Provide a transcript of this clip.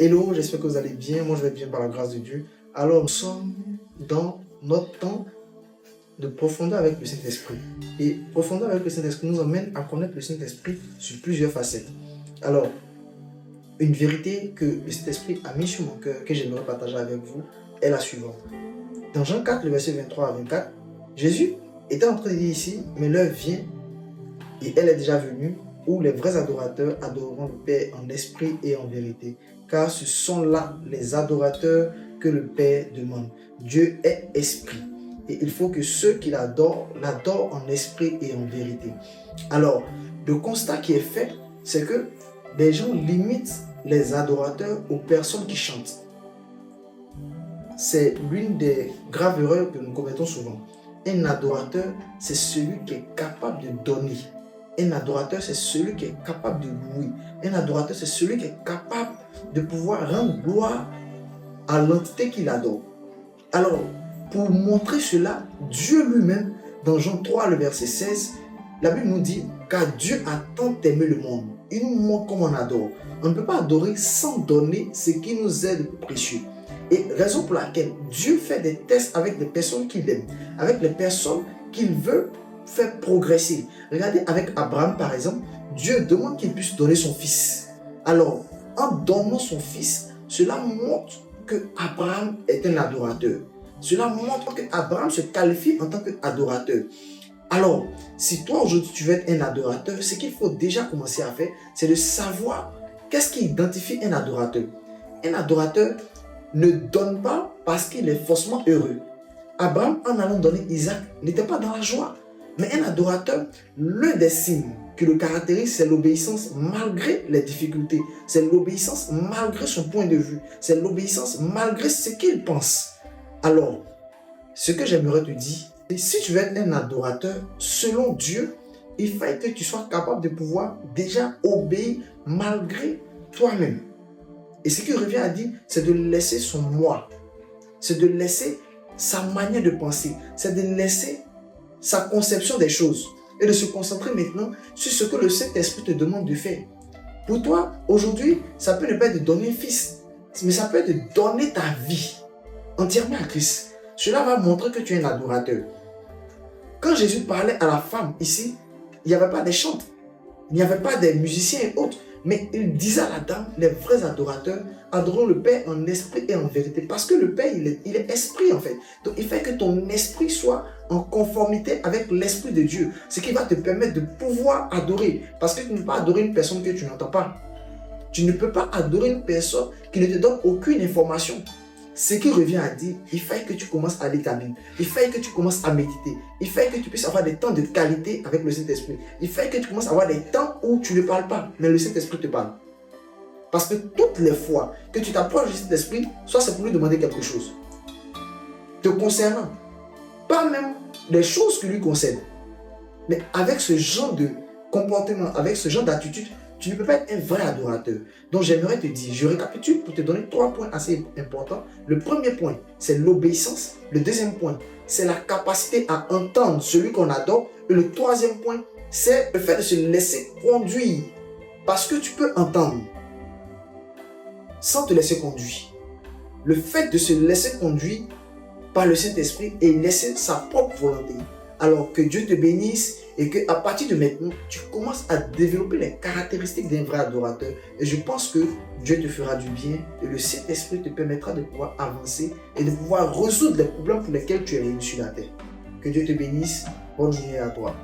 Hello, j'espère que vous allez bien. Moi, je vais bien par la grâce de Dieu. Alors, nous sommes dans notre temps de profondeur avec le Saint-Esprit. Et profondeur avec le Saint-Esprit nous emmène à connaître le Saint-Esprit sur plusieurs facettes. Alors, une vérité que le Saint-Esprit a mis sur mon cœur, que j'aimerais partager avec vous, est la suivante. Dans Jean 4, le verset 23 à 24, Jésus était en train de dire ici, mais l'heure vient, et elle est déjà venue, où les vrais adorateurs adoreront le Père en esprit et en vérité. Car ce sont là les adorateurs que le Père demande. Dieu est esprit. Et il faut que ceux qui l'adorent en esprit et en vérité. Alors, le constat qui est fait, c'est que les gens limitent les adorateurs aux personnes qui chantent. C'est l'une des graves erreurs que nous commettons souvent. Un adorateur, c'est celui qui est capable de donner. Un adorateur, c'est celui qui est capable de louer. Un adorateur, c'est celui qui est capable de pouvoir rendre gloire à l'entité qu'il adore. Alors, pour montrer cela, Dieu lui-même, dans Jean 3, le verset 16, la Bible nous dit « Car Dieu a tant aimé le monde, il nous montre comment on adore. On ne peut pas adorer sans donner ce qui nous est de précieux. » Et raison pour laquelle Dieu fait des tests avec les personnes qu'il aime, avec les personnes qu'il veut faire progresser. Regardez avec Abraham par exemple, Dieu demande qu'il puisse donner son fils. Alors, en donnant son fils, cela montre que Abraham est un adorateur. Cela montre que Abraham se qualifie en tant qu'adorateur. Alors, si toi aujourd'hui tu veux être un adorateur, ce qu'il faut déjà commencer à faire, c'est de savoir qu'est-ce qui identifie un adorateur. Un adorateur ne donne pas parce qu'il est forcément heureux. Abraham, en allant donner Isaac, n'était pas dans la joie. Mais un adorateur, l'un des signes qui le caractérise, c'est l'obéissance malgré les difficultés. C'est l'obéissance malgré son point de vue. C'est l'obéissance malgré ce qu'il pense. Alors, ce que j'aimerais te dire, si tu veux être un adorateur, selon Dieu, il faut que tu sois capable de pouvoir déjà obéir malgré toi-même. Et ce qu'il revient à dire, c'est de laisser son moi. C'est de laisser sa manière de penser. C'est de laisser sa conception des choses. Et de se concentrer maintenant sur ce que le Saint-Esprit te demande de faire. Pour toi, aujourd'hui, ça peut ne pas être de donner un fils, mais ça peut être de donner ta vie entièrement à Christ. Cela va montrer que tu es un adorateur. Quand Jésus parlait à la femme ici, il n'y avait pas des chantres, il n'y avait pas des musiciens et autres. Mais il disait à la dame, les vrais adorateurs adoreront le Père en esprit et en vérité. Parce que le Père, il est esprit en fait. Donc il fait que ton esprit soit en conformité avec l'esprit de Dieu. Ce qui va te permettre de pouvoir adorer. Parce que tu ne peux pas adorer une personne que tu n'entends pas. Tu ne peux pas adorer une personne qui ne te donne aucune information. Ce qui revient à dire, il faut que tu commences à lire ta Bible. Il faut que tu commences à méditer. Il faut que tu puisses avoir des temps de qualité avec le Saint-Esprit. Il faut que tu commences à avoir des temps où tu ne parles pas, mais le Saint-Esprit te parle. Parce que toutes les fois que tu t'approches du Saint-Esprit, soit c'est pour lui demander quelque chose te concernant, pas même des choses qui lui concernent. Mais avec ce genre de comportement, avec ce genre d'attitude, tu ne peux pas être un vrai adorateur. Donc j'aimerais te dire, je récapitule pour te donner 3 points assez importants. Le premier point, c'est l'obéissance. Le deuxième point, c'est la capacité à entendre celui qu'on adore. Et le troisième point, c'est le fait de se laisser conduire. Parce que tu peux entendre sans te laisser conduire. Le fait de se laisser conduire par le Saint-Esprit et laisser sa propre volonté. Alors que Dieu te bénisse et qu'à partir de maintenant, tu commences à développer les caractéristiques d'un vrai adorateur. Et je pense que Dieu te fera du bien et le Saint-Esprit te permettra de pouvoir avancer et de pouvoir résoudre les problèmes pour lesquels tu es réuni sur la terre. Que Dieu te bénisse. Bonne journée à toi.